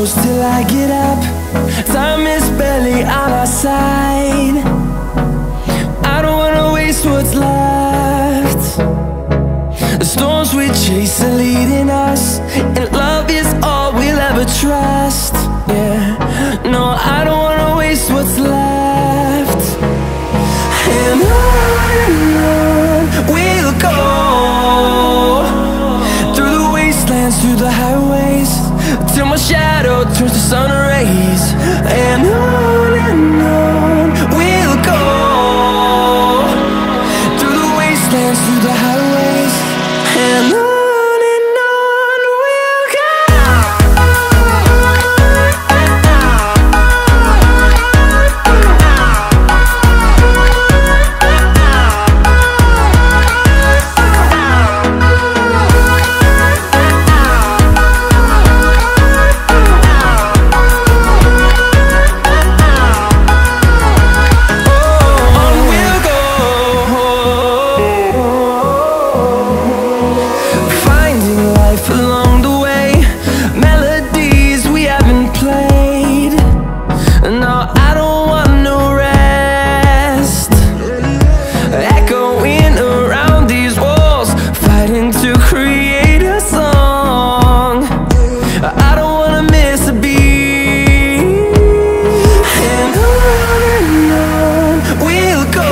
close till I get up. Time is barely on our side. I don't wanna waste what's left. The storms we chase are leading us, and love is all we'll ever trust. Yeah, no, I don't wanna waste what's left. And on we'll go, through the wastelands, through the highways, till my shadow turns to sun rays. And on we'll go, through the wastelands, through the highways, and on we'll go. Along the way, melodies we haven't played. No, I don't want no rest. Echoing around these walls, fighting to create a song. I don't wanna miss a beat. And on we'll go,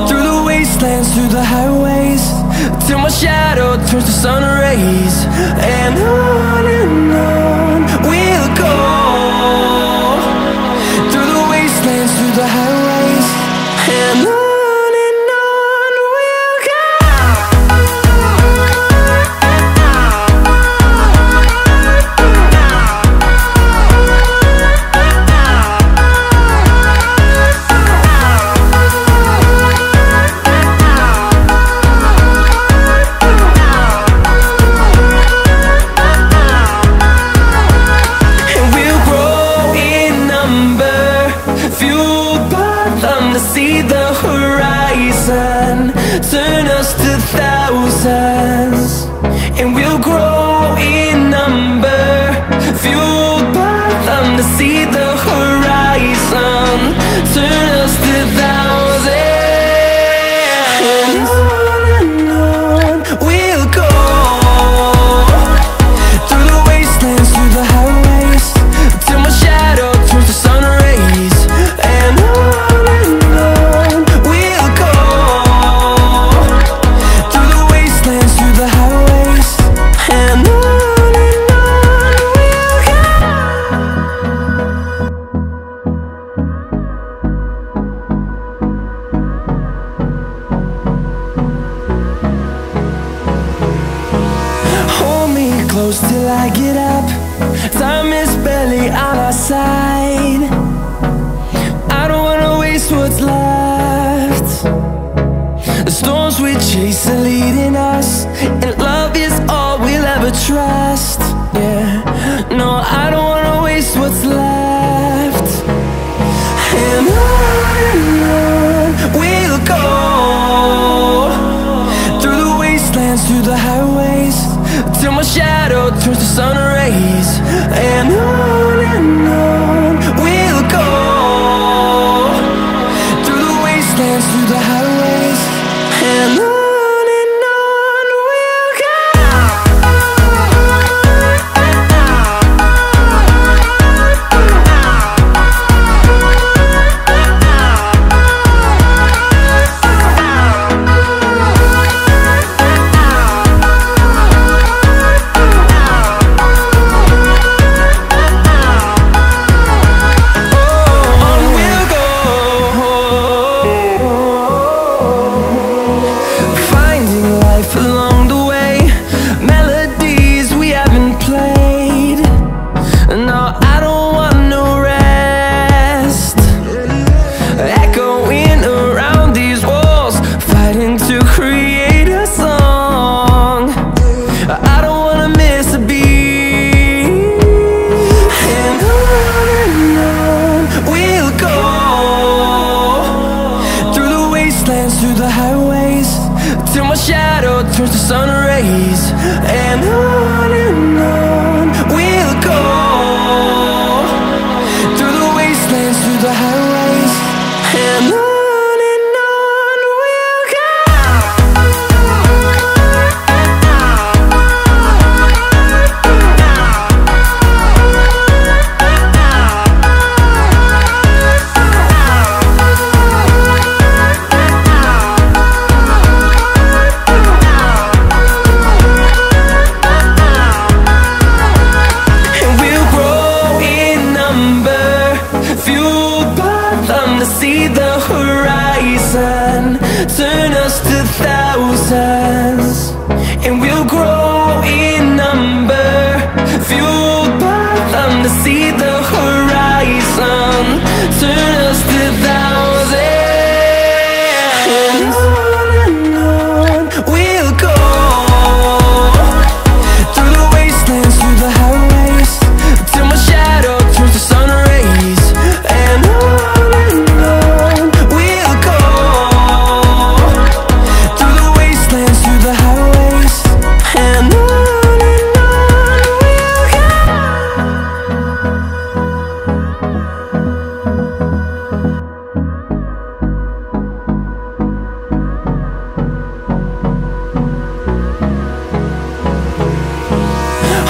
through the wastelands, through the highways, till my shadow turns to sun rays. And on we'll go, through the wastelands, through the highways, and on we'll go. See the horizon, turn us to thousands, and we'll grow in number, fueled by them. To see the horizon, turn us to thousands, and on we'll go, through the wastelands, through the highways, till my shadow turns to sun rays. And close till I get up. Time is barely on our side. I don't wanna waste what's left. The storms we chase are leading us, and love is all we'll ever trust. Yeah, no, I don't wanna waste what's left. And on we'll go, through the wastelands, through the highways, till my shadow turns to sun rays. And on we'll go, through the wastelands, through the highways, and on. Along the way, melodies we haven't played. No, I don't want no rest. Echoing around these walls, fighting to create a song. I don't wanna miss a beat. And on we'll go, through the wastelands, through the highways, till my shadow turns to sun rays. And on we through the highways, and on we'll go. And we'll grow in number, fueled by them to see the horizon, turn us to thousands. And we'll grow in number, fueled by them to see the horizon, turn us to thousands. And on we'll go, through the wastelands, through the highways, till my shadow turns to sun rays. And on we'll go, through the wastelands, through the highways, and on we'll go.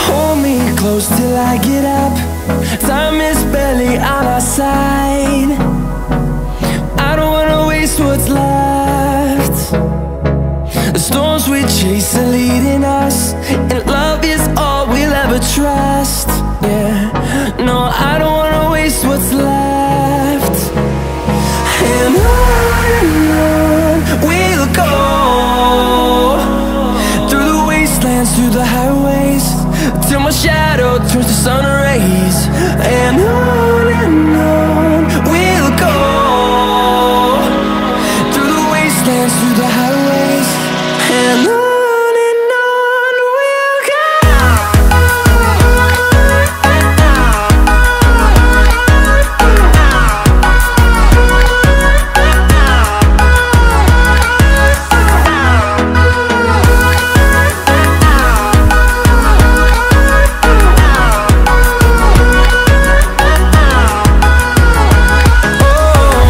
Hold me close till I get up. Time is barely on our side. I don't wanna waste what's left. The storms we chase are leading us, and love is all we'll ever trust. Yeah, no, I don't wanna waste what's left. And on we'll go, through the wastelands, through the highways, till my shadow turns to sun rays. And on we'll go, through the wastelands, through the highways, and on we'll go.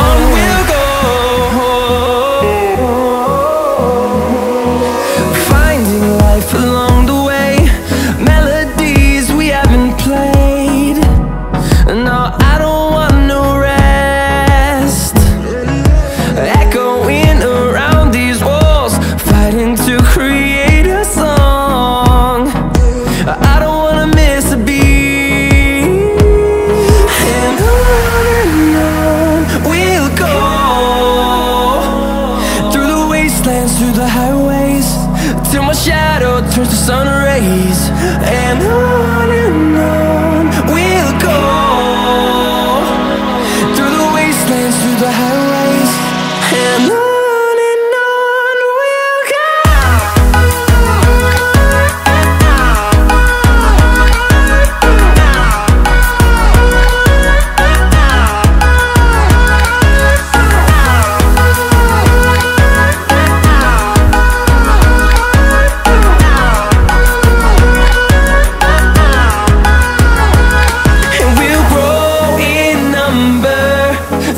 On we'll go, finding life along the way, melodies we haven't played. No, I don't want no rest, echoing around these walls, fighting to create a song. I don't wanna miss a beat. And on we'll go, through the wastelands, through the highways, till my shadow turns to sun rays. And on we'll go, through the wastelands, through the highways, and on we'll go. And we'll grow in number,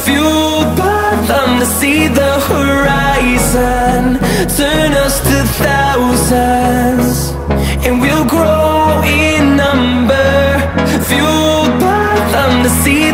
fueled by them to see the horizon, turn us to thousands. And we'll grow in number, fueled by them to see